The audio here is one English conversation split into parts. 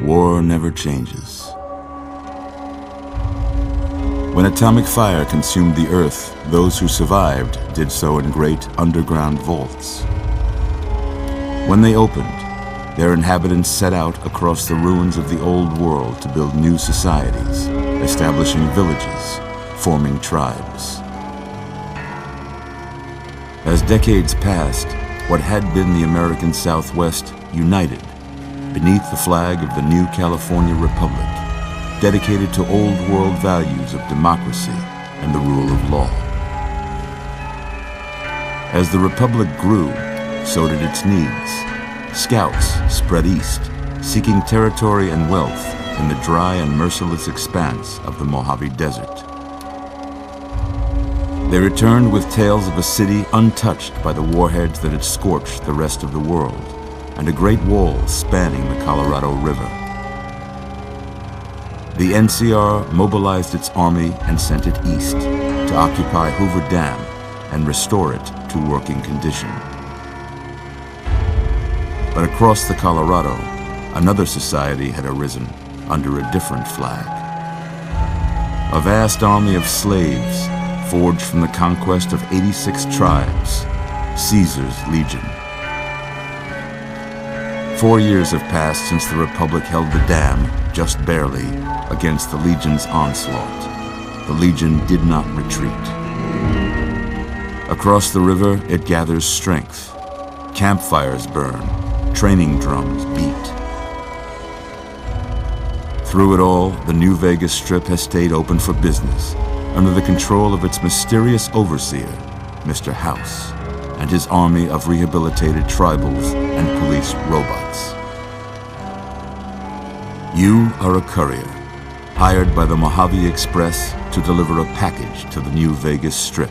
War never changes. When atomic fire consumed the earth, those who survived did so in great underground vaults. When they opened, their inhabitants set out across the ruins of the old world to build new societies, establishing villages, forming tribes. As decades passed, what had been the American Southwest united beneath the flag of the new California Republic, dedicated to old world values of democracy and the rule of law. As the Republic grew, so did its needs. Scouts spread east, seeking territory and wealth in the dry and merciless expanse of the Mojave Desert. They returned with tales of a city untouched by the warheads that had scorched the rest of the world, and a great wall spanning the Colorado River. The NCR mobilized its army and sent it east to occupy Hoover Dam and restore it to working condition. But across the Colorado, another society had arisen under a different flag. A vast army of slaves forged from the conquest of 86 tribes, Caesar's Legion. 4 years have passed since the Republic held the dam, just barely, against the Legion's onslaught. The Legion did not retreat. Across the river, it gathers strength. Campfires burn, training drums beat. Through it all, the New Vegas Strip has stayed open for business, under the control of its mysterious overseer, Mr. House, and his army of rehabilitated tribals and police robots. You are a courier, hired by the Mojave Express to deliver a package to the New Vegas Strip.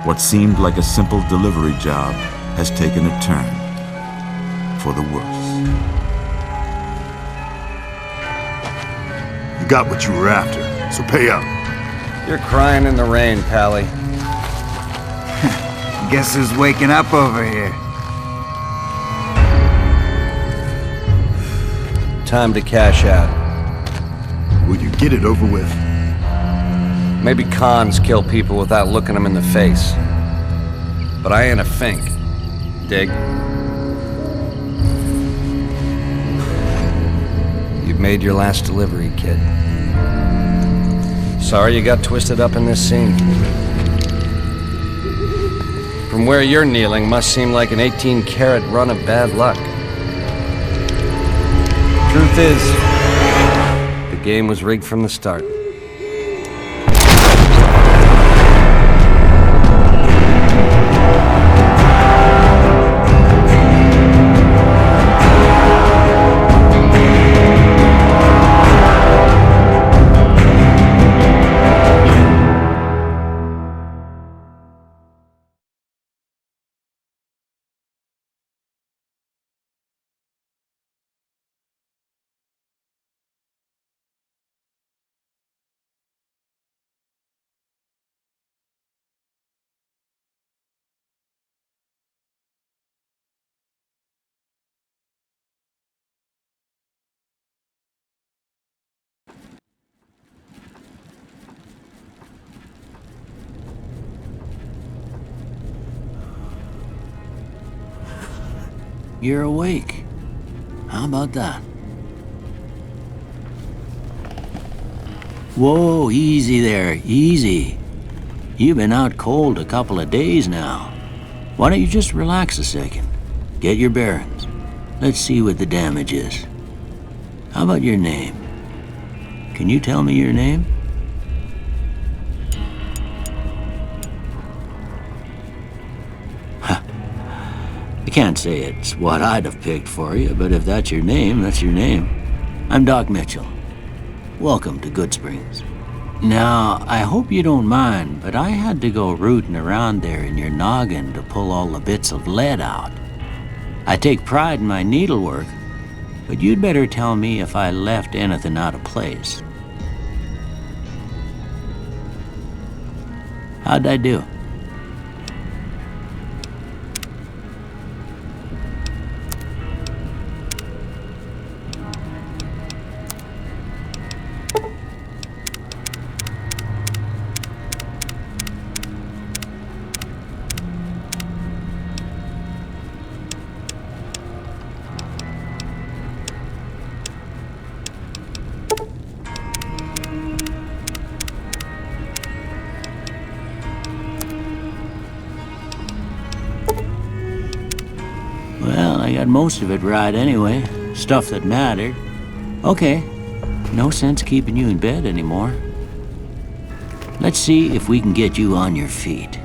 What seemed like a simple delivery job has taken a turn for the worse. You got what you were after, so pay up. You're crying in the rain, Pally. Guess who's waking up over here? Time to cash out. Will you get it over with? Maybe cons kill people without looking them in the face. But I ain't a fink. Dig? You've made your last delivery, kid. Sorry you got twisted up in this scene. From where you're kneeling must seem like an 18-carat run of bad luck. Truth is, the game was rigged from the start. You're awake. How about that? Whoa, easy there, easy. You've been out cold a couple of days now. Why don't you just relax a second? Get your bearings. Let's see what the damage is. How about your name? Can you tell me your name? I can't say it's what I'd have picked for you, but if that's your name, that's your name. I'm Doc Mitchell. Welcome to Goodsprings. Now, I hope you don't mind, but I had to go rooting around there in your noggin to pull all the bits of lead out. I take pride in my needlework, but you'd better tell me if I left anything out of place. How'd I do? got most of it right anyway. Stuff that mattered. Okay, no sense keeping you in bed anymore. Let's see if we can get you on your feet.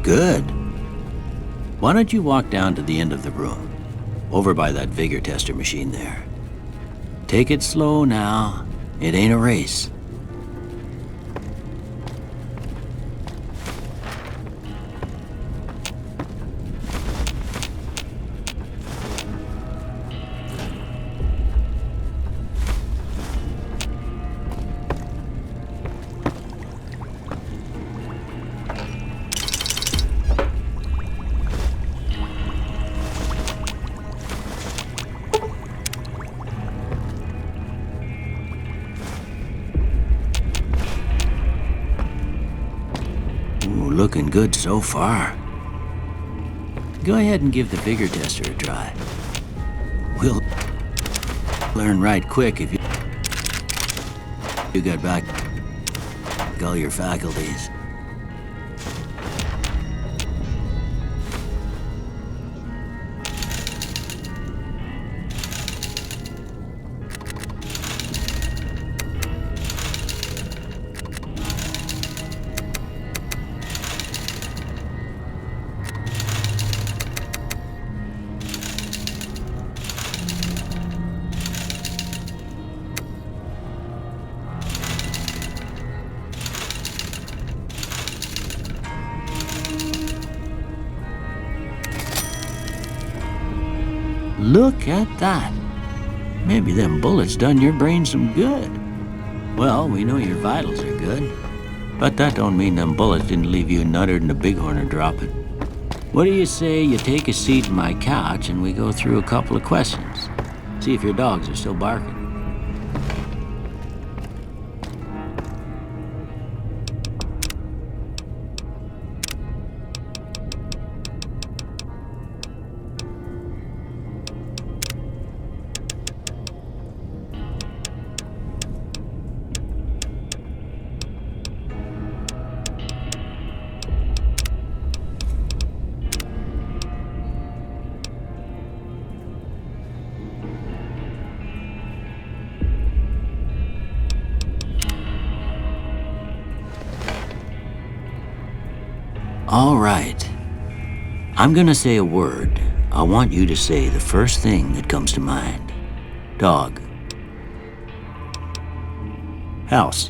Good. Why don't you walk down to the end of the room, over by that vigor tester machine there. Take it slow now. It ain't a race. Looking good so far. Go ahead and give the vigor tester a try. We'll learn right quick if you got back all your faculties. Look at that. Maybe them bullets done your brain some good. Well, we know your vitals are good, but that don't mean them bullets didn't leave you nuttered and a bighorn are dropping. What do you say you take a seat in my couch and we go through a couple of questions? See if your dogs are still barking. All right. I'm gonna say a word. I want you to say the first thing that comes to mind. Dog. House.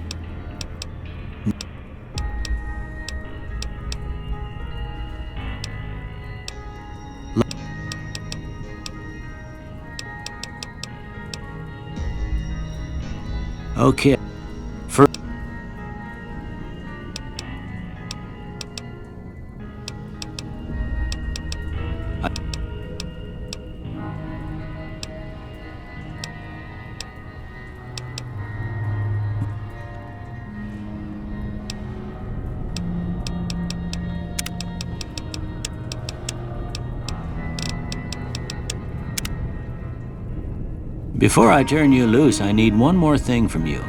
Okay. Before I turn you loose, I need one more thing from you.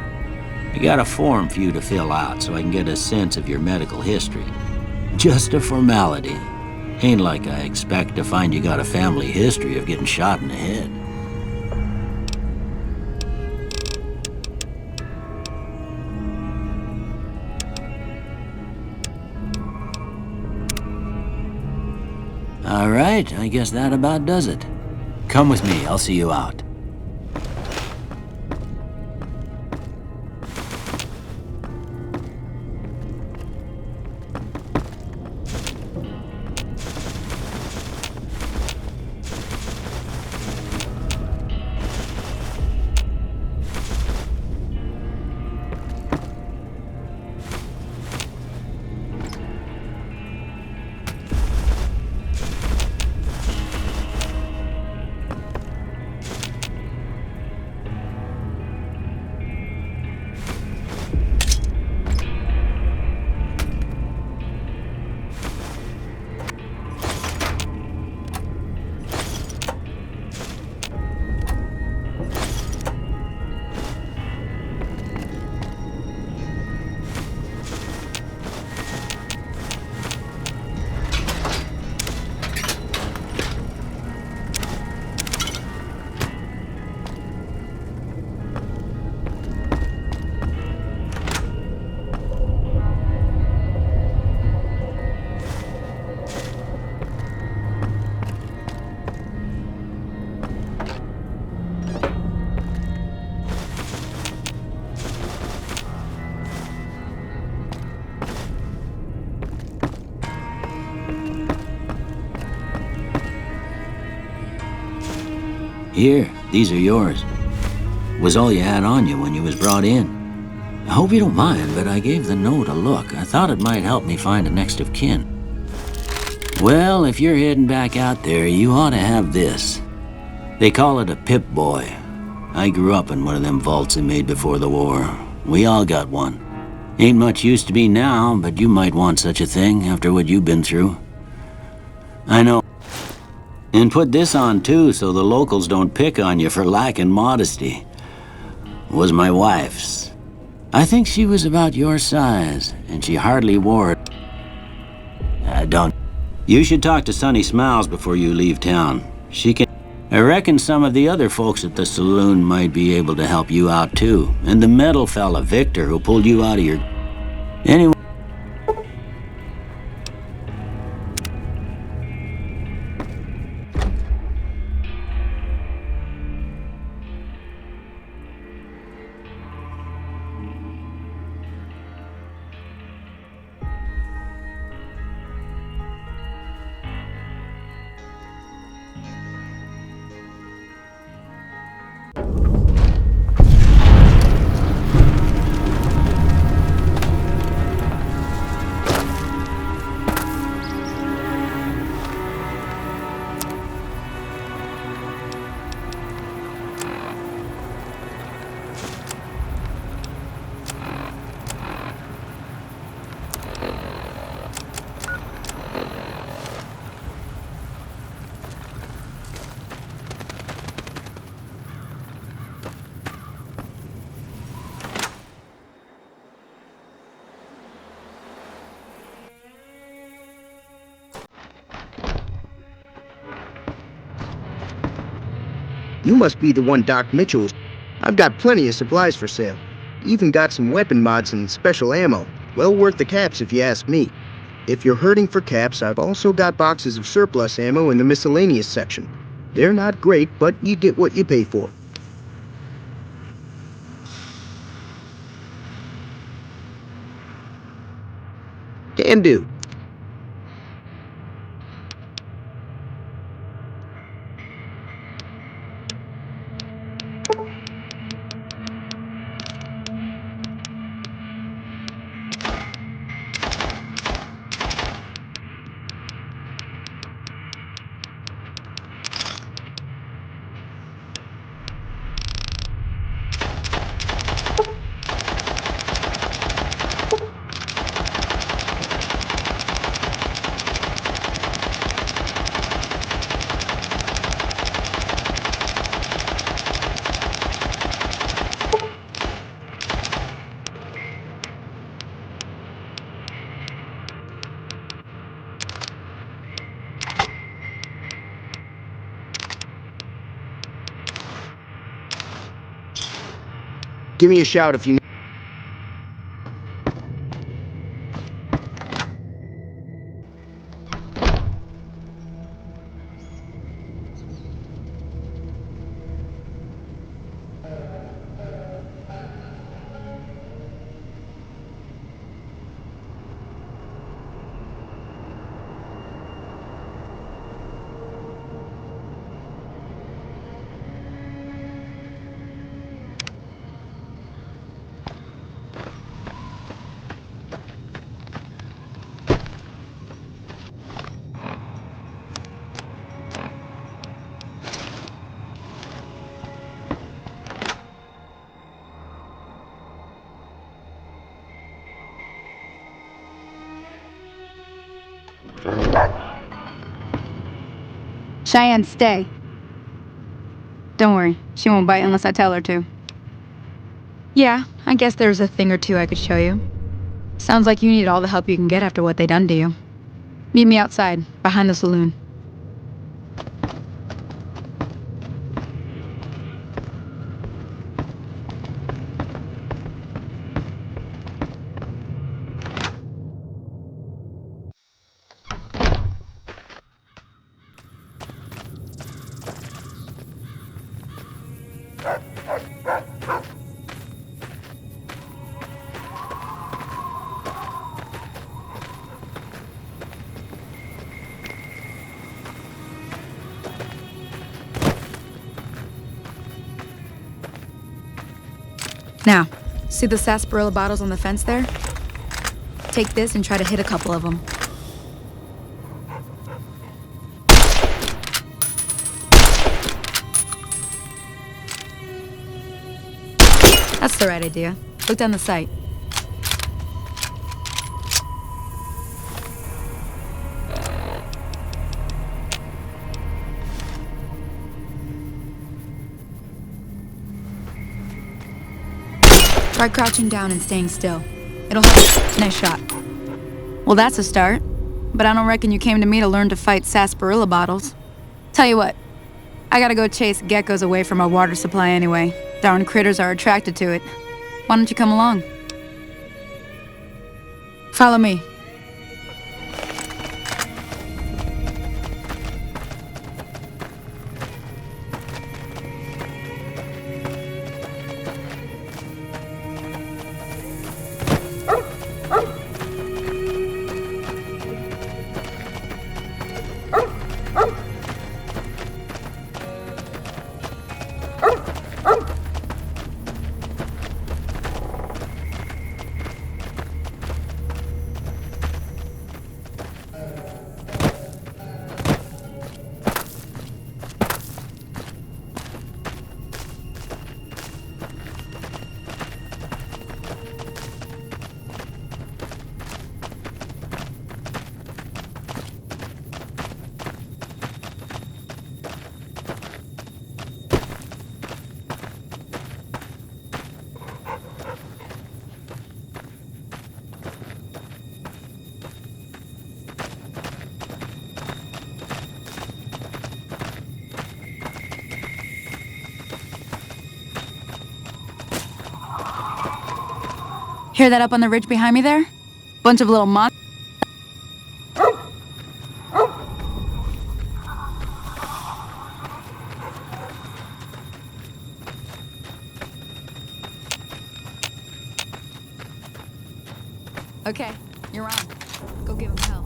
I got a form for you to fill out so I can get a sense of your medical history. Just a formality. Ain't like I expect to find you got a family history of getting shot in the head. All right, I guess that about does it. Come with me, I'll see you out. Here, these are yours. Was all you had on you when you was brought in. I hope you don't mind, but I gave the note a look. I thought it might help me find a next of kin. Well, if you're heading back out there, you ought to have this. They call it a Pip-Boy. I grew up in one of them vaults they made before the war. We all got one. Ain't much use to me now, but you might want such a thing after what you've been through. I know. And put this on too, so the locals don't pick on you for lacking modesty. Was my wife's. I think she was about your size, and she hardly wore it. Don't. You should talk to Sonny Smiles before you leave town. She can. I reckon some of the other folks at the saloon might be able to help you out too. And the metal fella, Victor, who pulled you out of your... Anyway... You must be the one Doc Mitchell. I've got plenty of supplies for sale. Even got some weapon mods and special ammo. Well worth the caps if you ask me. If you're hurting for caps, I've also got boxes of surplus ammo in the miscellaneous section. They're not great, but you get what you pay for. Can do. Give me a shout if you need. Cheyenne, stay. Don't worry, she won't bite unless I tell her to. Yeah, I guess there's a thing or two I could show you. Sounds like you need all the help you can get after what they done to you. Meet me outside, behind the saloon. Now, see the sarsaparilla bottles on the fence there? Take this and try to hit a couple of them. That's the right idea. Look down the sight. Try crouching down and staying still. It'll help. Nice shot. Well, that's a start. But I don't reckon you came to me to learn to fight sarsaparilla bottles. Tell you what, I gotta go chase geckos away from our water supply anyway. Darn critters are attracted to it. Why don't you come along? Follow me. Hear that up on the ridge behind me there? Bunch of little monsters. Okay, you're on. Go give him hell.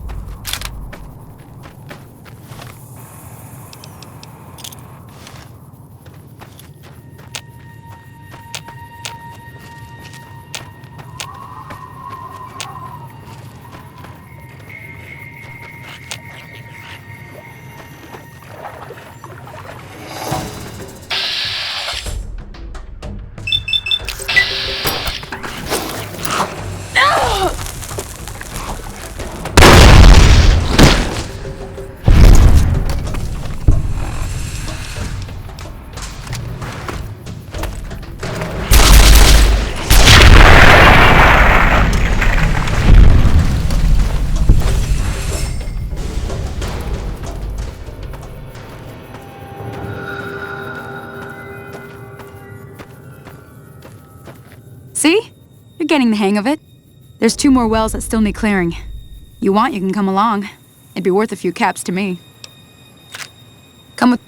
See? You're getting the hang of it. There's 2 more wells that still need clearing. You want, you can come along. It'd be worth a few caps to me. Come with...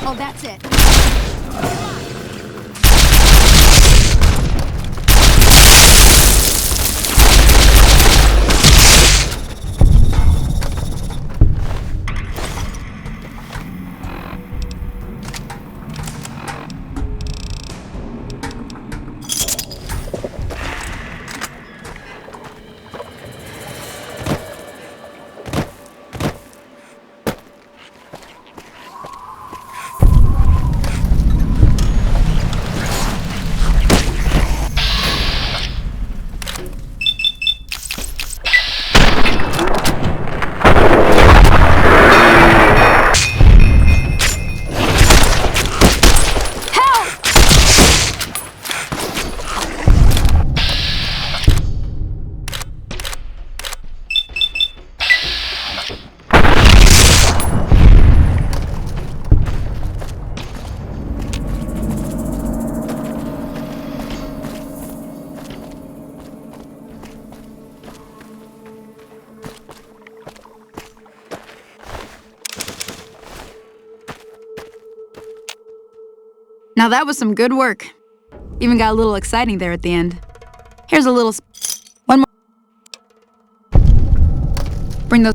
Oh, that's it. Now that was some good work. Even got a little exciting there at the end. Here's a little... One more. Bring those...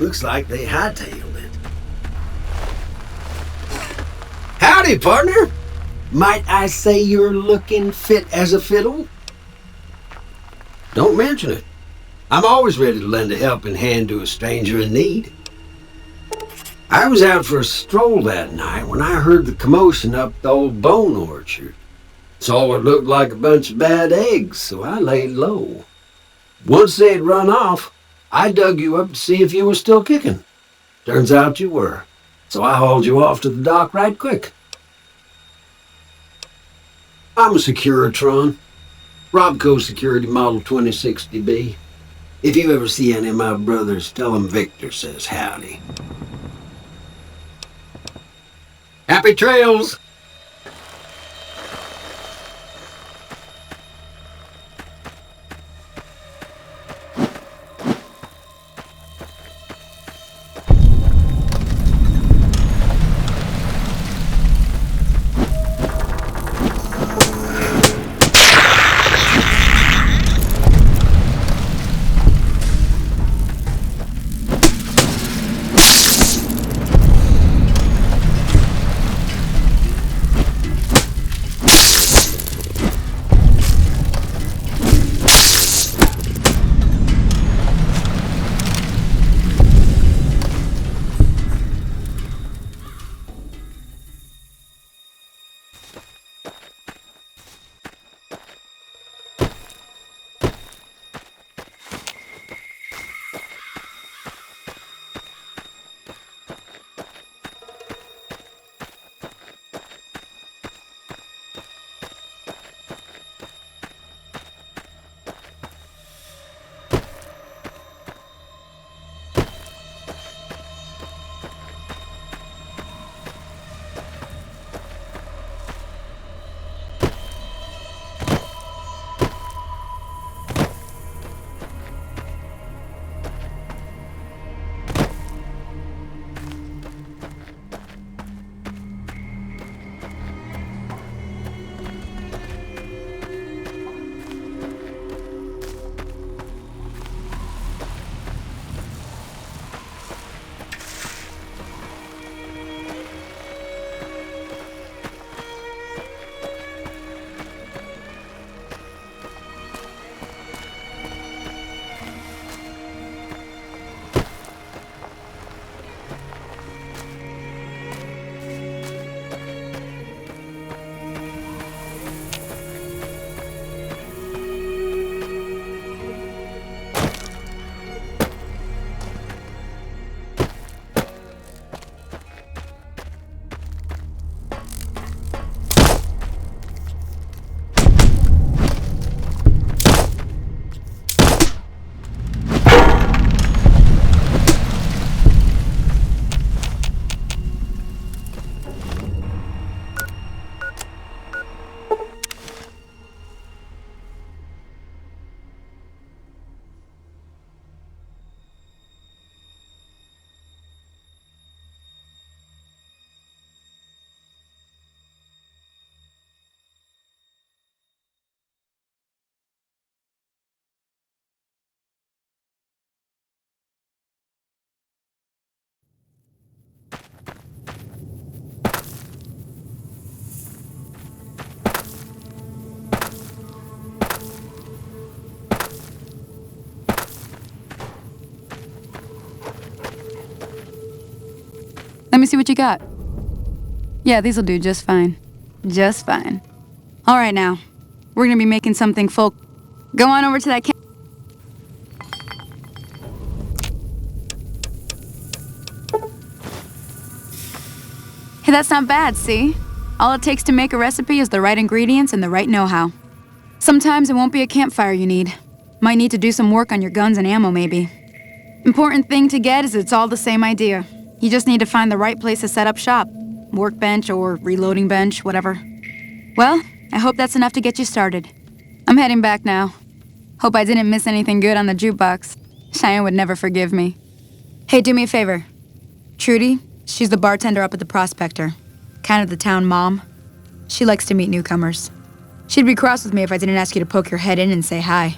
Looks like they hightailed it. Howdy, partner! Might I say you're looking fit as a fiddle? Don't mention it. I'm always ready to lend a helping hand to a stranger in need. I was out for a stroll that night when I heard the commotion up the old bone orchard. Saw what looked like a bunch of bad eggs, so I laid low. Once they had run off, I dug you up to see if you were still kicking. Turns out you were, so I hauled you off to the dock right quick. I'm a Securitron, Robco Security Model 2060B. If you ever see any of my brothers, tell them Victor says howdy. Happy trails! me see what you got. Yeah, these'll do just fine. Just fine. All right, now. We're gonna be making something full. Go on over to that Hey, that's not bad, see? All it takes to make a recipe is the right ingredients and the right know-how. Sometimes it won't be a campfire you need. Might need to do some work on your guns and ammo, maybe. Important thing to get is it's all the same idea. You just need to find the right place to set up shop. Workbench or reloading bench, whatever. Well, I hope that's enough to get you started. I'm heading back now. Hope I didn't miss anything good on the jukebox. Cheyenne would never forgive me. Hey, do me a favor. Trudy, she's the bartender up at the Prospector. Kind of the town mom. She likes to meet newcomers. She'd be cross with me if I didn't ask you to poke your head in and say hi.